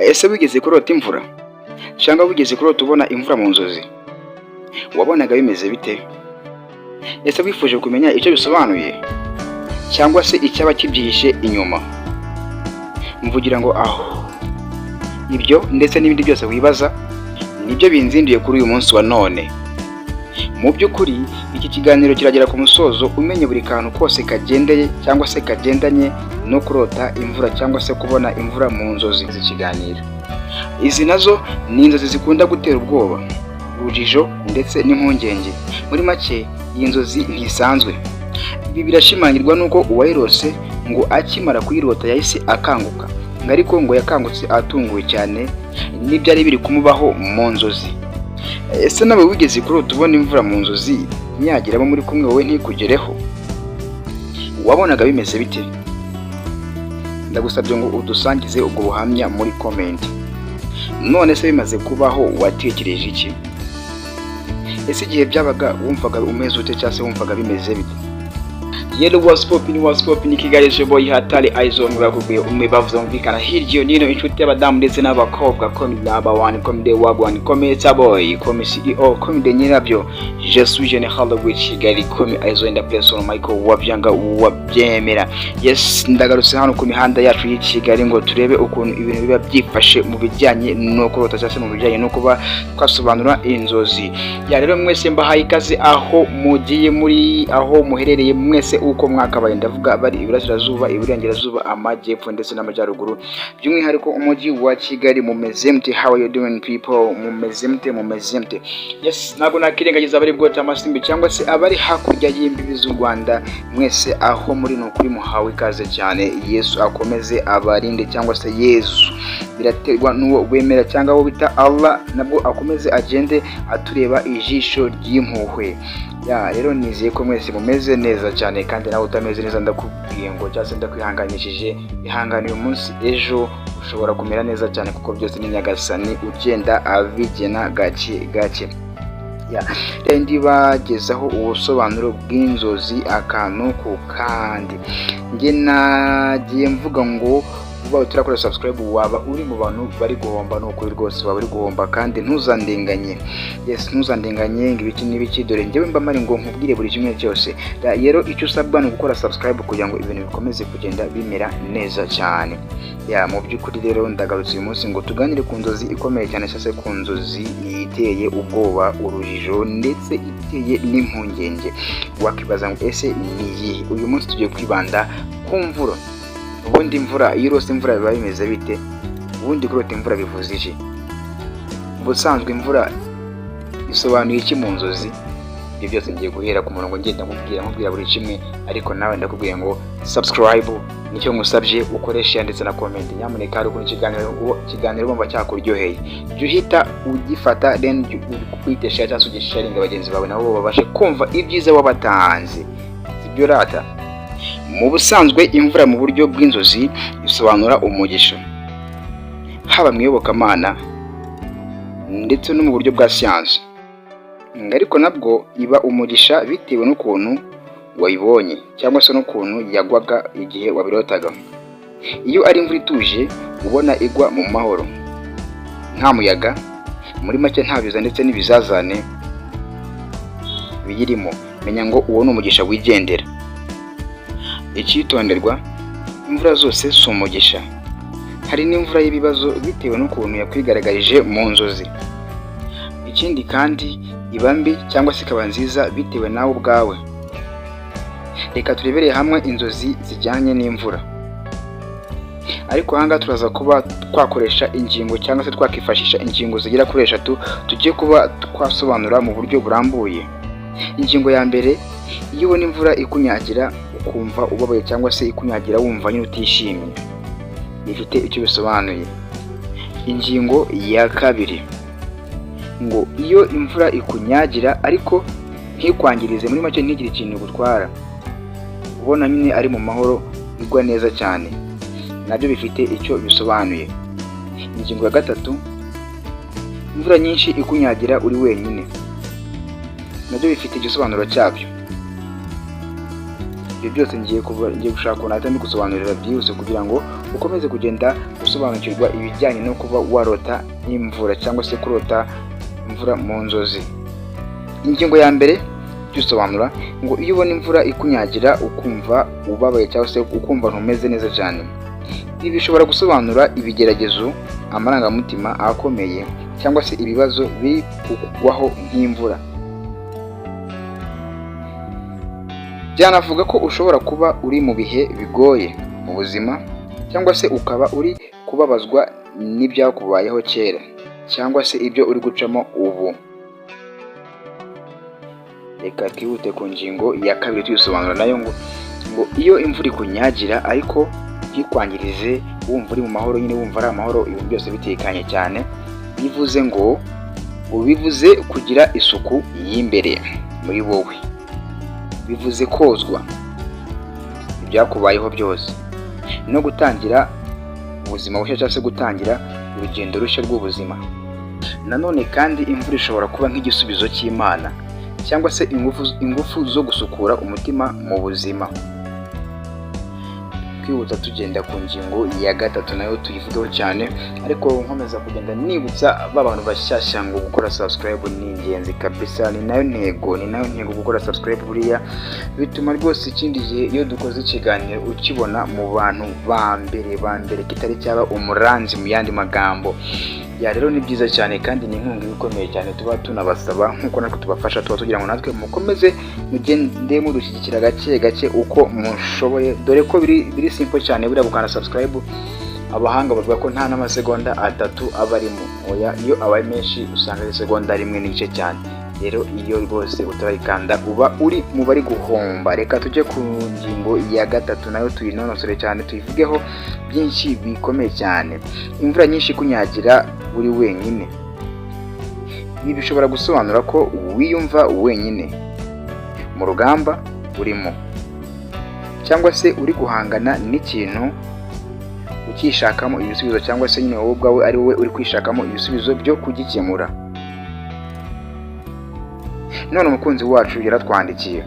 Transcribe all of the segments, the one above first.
Ese wigeze kurota imvura cyangwa wigeze kurota ubona imvura mu nzozi? Wabonaga bimeze bite? Ese wifuje kumenya icyo bisobanuye cyangwa se icyaba kibyihishe inyuma? Mvugira ngo aho ibyo ndetse n'ibindi byose wibaza nibyo binzinduye kuri uyu munsi wa none. Mu by'ukuri iki kiganiro kiragera ku musozo umenye buri kantu kose kagendeye cyangwa se kagendanye no kurota imvura cyangwa se kubona imvura mu nzozi z'ikiganiro. Izi nazo ni inzozi zikunda gutera ubwoba, urujijo ndetse n'impungenge. Muri make iyi nzozi ntisanzwe. Ibi birashimangirwa nuko uwayirose ngo akimara kuyirota yahise akanguka, ariko ngo yakangutse atunguwe cyane n'ibyari biri kumubaho mu nzozi. Ese nawe wigeze kurota ubona imvura mu nzozi nyagiramo muri kumwe wowe ntikugereho? Wabonaga bimeze bite? Ndagusabye ngo udusangize ubwo buhamya muri comment. None se bimaze kubaho watekereje iki? Ese igihe byabaga wumvaga umeze ute cyangwa se wumvaga bimeze bite? Yellow was popping Kigali boy hatari Aizon bakubwiye bavuze umvikana hiryo nino inshuti y'abadamu ndetse n'abakobwa komide naba one komide wagwan komide boy komide CEO komide nyirabyo je suis général de Kigali komide Aizon da person Michael wabyanga wabyemera. Yes, ndagarutse hano ku mihanda yacu y'i Kigali ngo turebe ukuntu ibintu biba byifashe mu bijyanye no kurota cyangwa se mu bijyanye no kuba twasobanura inzozi. Ya rero mwese mbahaye ikaze aho mugiye muri aho muherereye mwese uko mwakabaye, ndavuga bari iburasirazuba, iburengerazuba, amajyepfo ndetse n'amajyaruguru, by'umwihariko umujyi wa Kigali. Mumeze mute? How are you doing people? Mumeze mute? Yes, ntabwo nakirengagiza abari bwota amasimbi cyangwa se abari hakurya y'imbibi z'u Rwanda, mwese aho muri n'ukuri muhawe ikaze cyane. Yesu akomeze abarinde cyangwa se Yesu biraterwa n'uwo wemera cyangwa wo bita Allah, nabwo akomeze agende atureba ijisho ry'impuhwe. Ya rero nizeye ko mwese mumeze neza cyane, kandi nawe utameze neza ndakubwiye ngo cyase ndakwihanganishije ihangane uyu munsi, ejo ushobora kumera neza cyane kuko byose ni Nyagasani ugenda abigena gake. Ya rendi bagezaho ubusobanuro bw'inzozi akantu ku kandi. Nge nagiye mvuga ngo uba turakora subscribe waba uri mu bantu bari guhomba, no kuri rwose waba uri guhomba kandi ntuzandenganye. Yes, ntuzandenganye ngibiki n'ibiki, dore njyewe mba mari ngo nkubwire buri kimwe cyose. Rero icyo usabwa ni gukora subscribe kugira ngo ibintu bikomeze kugenda bimera neza cyane. Ya mu by'ukuri rero ndagarutse uyu munsi ngo tuganire ku nzozi ikomeye cyane, cyase ku nzozi iteye ubwoba, urujijo ndetse iteye n'impungenge. Wakibaza ngo ese ni iyi? Uyu munsi tugiye kwibanda ku mvura. Ubundi imvura, iyo urose imvura biba bimeze bite? Ubundi kurota imvura bivuze iki? Ubusanzwe imvura isobanuye iki mu nzozi? Ibyo byose ngiye guhera ku murongo ngenda nkubwira buri kimwe, ariko nawe ndakubwiye ngo subscribe nicyo ngusabye ukoresha ndetse na comment. Nyamuneka ari ku kiganiro bumva cyakuryoheye, jya uhita ugifata then ukwite share cyangwa ugisharinga bagenzi bawe nabo babashe kumva ibyiza wabatanze. Sibyo rata? Mu busanzwe imvura mu buryo bw'inzozi isobanura umugisha, haba mu iyobokamana ndetse no mu buryo bwa siyansi, ariko nabwo iba umugisha bitewe n'ukuntu wayibonye cyangwa se n'ukuntu yagwaga igihe wabirotaga. Iyo ari imvura ituje ubona igwa mu mahoro nta muyaga, muri make nta biza ndetse n'ibizazane biyirimo, menya ngo uwo ni umugisha wigendera. Icyitonderwa, imvura zose si umugisha. Hari n'imvura y'ibibazo bitewe n'ukuntu yakwigaragaje mu nzozi. Ikindi kandi iba mbi cyangwa se ikaba nziza bitewe nawe ubwawe. Reka turebereye hamwe inzozi zijyanye n'imvura. Ariko ahangaha turaza kuba twakoresha ingingo cyangwa se twakifashisha ingingo zigera kuri 3 tugiye kuba twasobanura mu buryo burambuye. Ingingo ya mbere, iyo ubona imvura ikunyagira ukumva ubabaye cyangwa se ikunyagira wumva nyine utishimye, bifite icyo bisobanuye. Ingingo ya kabiri, ngo iyo imvura ikunyagira ariko ntikwangirize, muri make ntigire ikintu gutwara, ubona nyine ari mu mahoro igwa neza cyane, nabyo bifite icyo bisobanuye. Ingingo ya gatatu, imvura nyinshi ikunyagira uri wenyine, nabyo bifite igisobanuro cyabyo. Ibyo byose ngiye gushaka ukuntu nahita mbigusobanurira byihuse kugira ngo ukomeze kugenda usobanukirwa ibijyanye no kuba warota imvura cyangwa se kurota imvura mu nzozi. Ingingo ya mbere dusobanura ngo iyo ubona imvura ikunyagira ukumva ubabaye cyangwa se ukumva ntumeze neza cyane, ibi bishobora gusobanura ibigeragezo, amarangamutima akomeye cyangwa se ibibazo biri kugwaho nk'imvura. Byanavuga ko ushobora kuba uri mu bihe bigoye mu buzima cyangwa se ukaba uri kubabazwa n'ibyakubayeho kera cyangwa se ibyo uri gucamo ubu. Reka twihute ku ngingo ya kabiri tuyisobanura nayo ngo iyo imvura ikunyagira ariko ntikwangirize, wumva uri mu mahoro, nyine wumva ari amahoro, ibintu byose bitekanye cyane, bivuze ngo bivuze kugira isuku y'imbere muri wowe, bivuze kozwa ibyakubayeho byose no gutangira ubuzima bushya cyangwa se gutangira urugendo rushya rw'ubuzima. Nanone kandi imvura ishobora kuba nk'igisubizo cy'Imana cyangwa se ingufu zo gusukura umutima mu buzima. Twihuta tugenda ku ngingo ya gatatu nayo tuyivugaho cyane, ariko nkomeza kugenda nibutsa bantu bashyashya ngo gukora subscribe ni ingenzi kabisa. Ni nayo ntego gukora subscribe, buriya bituma rwose ikindi gihe iyo dukoze ikiganiro ukibona mu bantu ba mbere kitari cyaba umuranzi mu yandi magambo. Ya rero ni byiza cyane kandi ni inkunga ikomeye cyane tuba tunabasaba, nkuko natwe tubafasha, tuba tugira ngo natwe mukomeze mugende mudushyigikira gake uko mushoboye, dore ko biri simple cyane. Buriya gukanda subscribe abahanga bavuga ko nta n'amasegonda 3 aba arimo, oya iyo abaye menshi usanga ari segonda 1 n'igice cyane. Rero iyo rwose utarayikanda uba uri mu bari guhomba. Reka tujye ku ngingo ya gatatu nayo tuyinonosore cyane, tuyivugeho byinshi bikomeye cyane. Imvura nyinshi kunyagira uri wenyine, ibi bishobora gusobanura ko wiyumva wenyine mu rugamba urimo, cyangwa se uri guhangana n'ikintu ukishakamo ibisubizo, cyangwa se nyine wowe ubwawe ari wowe uri kwishakamo ibisubizo byo kugikemura. None umukunzi wacu yaratwandikiye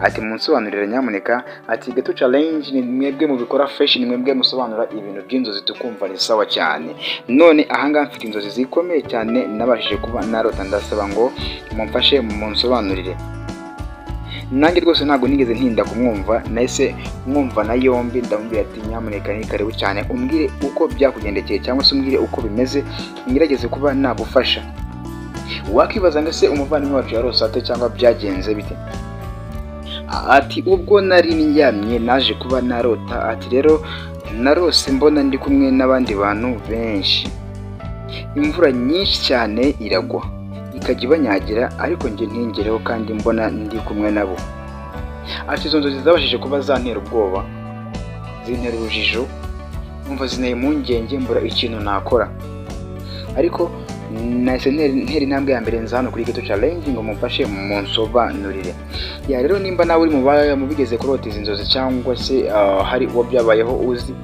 ati munsobanurire nyamuneka, ati Gato Challenge ni mwebwe mu bikora fresh, ni mwebwe musobanura ibintu by'inzozi tukumva ni sawa cyane. None ahangaha mfite inzozi zikomeye cyane nabashije kuba narota, ndasaba ngo mumfashe munsobanurire. Nanjye rwose ntabwo nigeze ntinda kumwumva, nahise mwumva na yombi, ndamubwira ati nyamuneka ni karibu cyane, umbwire uko byakugendekeye cyangwa se umbwire uko bimeze, ngerageze kuba nagufasha. Wakibaza ngo se umuvandimwe wacu yarose ate cyangwa byagenze bite? Ati ubwo nari ndyamye naje kuba narota, ati rero narose mbona ndi kumwe n'abandi bantu benshi, imvura nyinshi cyane iragwa ikajya ibanyagira ariko njye ntingereho kandi mbona ndi kumwe nabo. Ati izo nzozi zabashije kuba zantera ubwoba, zintera urujijo, numva zinteye impungenge, mbura ikintu nakora, ariko nahise ntera intambwe ya mbere nza hano kuri Gato Challenge ngo mumfashe munsobanurire. Ya rero nimba nawe uri mu bigeze kurota izi nzozi cyangwa se hari uwo byabayeho uzi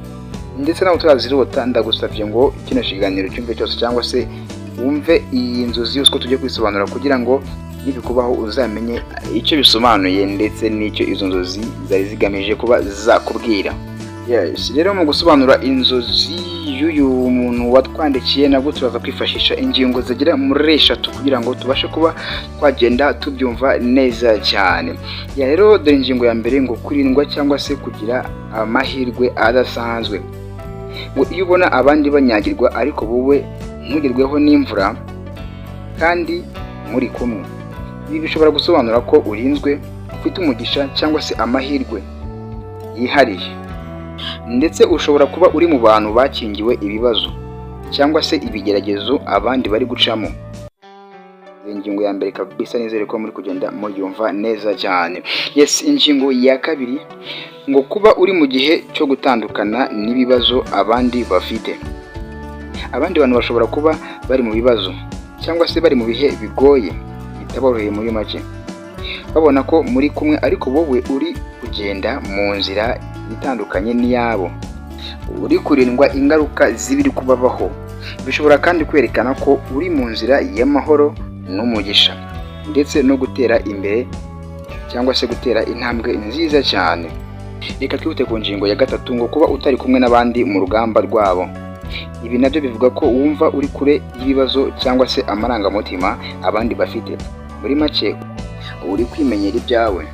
ndetse nawe turazirota, ndagusabye ngo kino kiganiro cyumve cyose cyangwa se wumve iyi nzozi yose ko tujye kwisobanura kugira ngo nibikubaho uzamenye icyo bisobanuye ndetse n'icyo izo nzozi zari zigamije kuba zakubwira. Yes, rero mu gusobanura inzozi y'uyu muntu watwandikiye nabwo turaza kwifashisha ingingo zigera muri 3 kugira ngo tubashe kuba twagenda tubyumva neza cyane. Ya rero dore ingingo ya mbere ngo kurindwa cyangwa se kugira amahirwe adasanzwe. Ngo iyo ubona abandi banyagirwa ariko wowe ntugerweho n'imvura kandi muri kumwe, ibi bishobora gusobanura ko urinzwe, ufite umugisha cyangwa se amahirwe yihariye, ndetse ushobora kuba uri mu bantu bakingiwe ibibazo cyangwa se ibigeragezo abandi bari gucamo. Ingingo ya mbere kabisa nizere ko muri kugenda muyumva neza cyane. Yes, ingingo ya kabiri ngo kuba uri mu gihe cyo gutandukana n'ibibazo abandi bafite. Abandi bantu bashobora kuba bari mu bibazo cyangwa se bari mu bihe bigoye bitaboroheye muri make, babona ko muri kumwe ariko wowe uri kugenda mu nzira itandukanye n'iyabo, uri kurindwa ingaruka zibiri kubabaho. Bishobora kandi kwerekana ko uri mu nzira y'amahoro n'umugisha ndetse no gutera imbere cyangwa se gutera intambwe nziza cyane. Reka twihute ku ngingo ya gatatu, ngo kuba utari kumwe n'abandi mu rugamba rwabo. Ibi nabyo bivuga ko wumva uri kure y'ibibazo cyangwa se amarangamutima abandi bafite. Muri make uri kwimenyera ibyawe.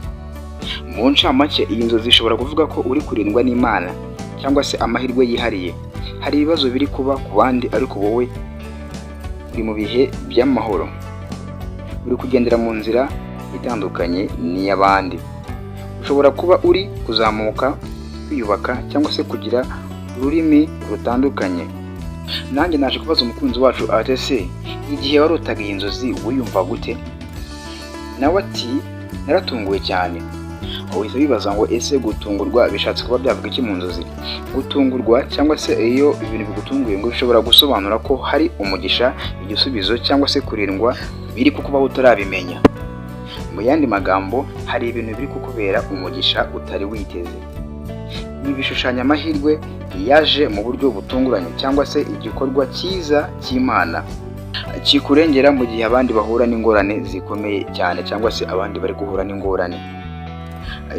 Mu ncamake, iyi nzozi ishobora kuvuga ko uri kurindwa n'Imana cyangwa se amahirwe yihariye. Hari ibibazo biri kuba ku bandi ariko wowe uri mu bihe by'amahoro. Uri kugendera mu nzira itandukanye n'iy'abandi. Ushobora kuba uri kuzamuka, kwiyubaka cyangwa se kugira ururimi rutandukanye. Nanjye naje kubaza umukunzi wacu ati ese igihe warotaga iyi nzozi wiyumva gute? Nawe ati naratunguwe cyane. Uhita wibaza ngo ese gutungurwa bishatse kuba byavuga iki mu nzozi? Gutungurwa cyangwa se iyo ibintu bigutunguye ngo bishobora gusobanura ko hari umugisha, igisubizo cyangwa se kurindwa biri kukubaho utarabimenya. Mu yandi magambo, hari ibintu biri kukubera umugisha utari witeze. Ibi bishushanya amahirwe yaje mu buryo butunguranye cyangwa se igikorwa cyiza cy'Imana kikurengera mu gihe abandi bahura n'ingorane zikomeye cyane cyangwa se abandi bari guhura n'ingorane.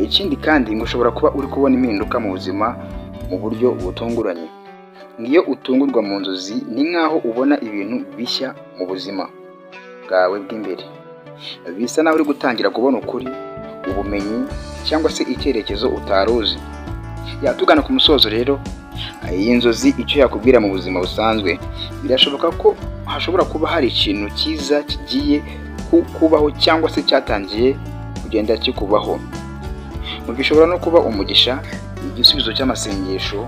Ikindi kandi ngo ushobora kuba uri kubona impinduka mu buzima mu buryo butunguranye. Ngiyo utungurwa mu nzozi ni nk'aho ubona ibintu bishya mu buzima bwawe bw'imbere. Bisa naho uri gutangira kubona ukuri, ubumenyi cyangwa se icyerekezo utaruzi. Tugana ku musozo rero, iyi nzozi icyo yakubwira mu buzima busanzwe, birashoboka ko hashobora kuba hari ikintu cyiza kigiye kubaho cyangwa se cyatangiye kugenda kikubaho. Bishobora no kuba umugisha, igisubizo cy'amasengesho,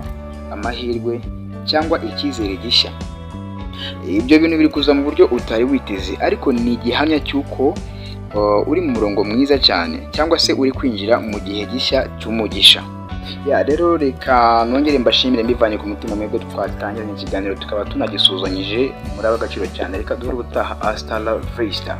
amahirwe cyangwa icyizere gishya. Ibyo bintu biri kuza mu buryo utari witeze, ariko ni igihamya cy'uko uri mu murongo mwiza cyane cyangwa se uri kwinjira mu gihe gishya cy'umugisha. Rero reka nongere mbashimire mbivanye ku mutima mwebwe twatangiranye ikiganiro tukaba tunagisuzanyije muri ab'agaciro cyane. Reka duhure ubutaha. Hasta la vista.